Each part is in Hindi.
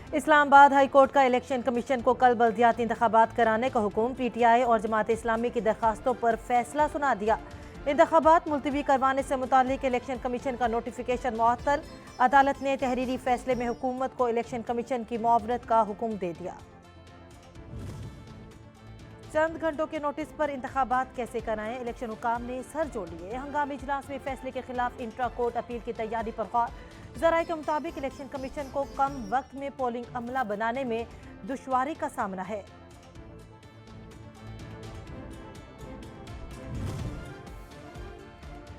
इस्लामाबाद हाई कोर्ट का इलेक्शन कमीशन को कल बल्दियाती इंतखाबात कराने का हुक्म। पीटीआई और जमात इस्लामी की दरखास्तों पर फैसला सुना दिया। इंतखाबात मुलतवी करवाने से मुतालिक इलेक्शन कमीशन का नोटिफिकेशन मुअत्तल। अदालत ने तहरीरी फैसले में हुकूमत को इलेक्शन कमीशन की मुआवरत का हुक्म दे दिया। चंद घंटों के नोटिस पर इंतखाबात कैसे कराएं, इलेक्शन हुकाम ने सर जोड़ लिए। हंगामी इजलास में फैसले के खिलाफ इंट्रा कोर्ट अपील की तैयारी पर गौर। जराये के मुताबिक इलेक्शन कमीशन को कम वक्त में पोलिंग अमला बनाने में दुश्वारी का सामना है।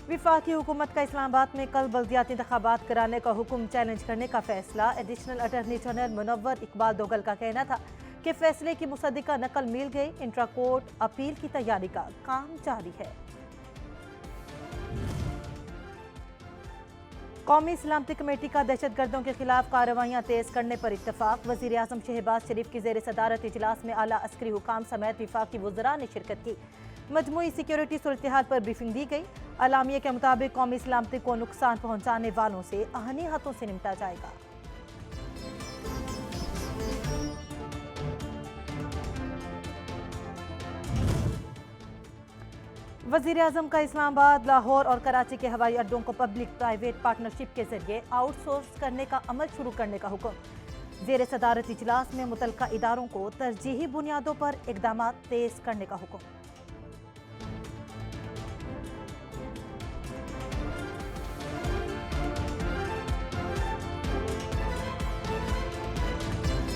विफाकी हुकूमत का इस्लामाबाद में कल बल्दियाती इंतखाबात कराने का हुक्म चैलेंज करने का फैसला। Additional attorney general Munawwar Iqbal Dogal का कहना था कि फैसले की मुसद्दिका नकल मिल गई। इंट्रा कोर्ट अपील की तैयारी का काम जारी है। कौमी सलामती कमेटी का दहशतगर्दों के खिलाफ कार्रवाइयां तेज करने पर इत्तफाक। वजीर आजम शहबाज शरीफ की जेर सदारत इजलास में आला अस्करी हुकाम समेत विफाकी वज़रा ने शिरकत की। मजमूई सिक्योरिटी सूरत हाल पर ब्रीफिंग दी गई। अलामिया के मुताबिक कौमी सलामती को नुकसान पहुंचाने वालों से आहनी हाथों से निपटा जाएगा। वजीर आजम का इस्लामाबाद, लाहौर और कराची के हवाई अड्डों को पब्लिक प्राइवेट पार्टनरशिप के जरिए आउटसोर्स करने का अमल शुरू करने का हुक्म। जेर सदारत इजलास में मुतल्लिका इदारों को तरजीही बुनियादों पर इकदाम तेज करने का हुक्म।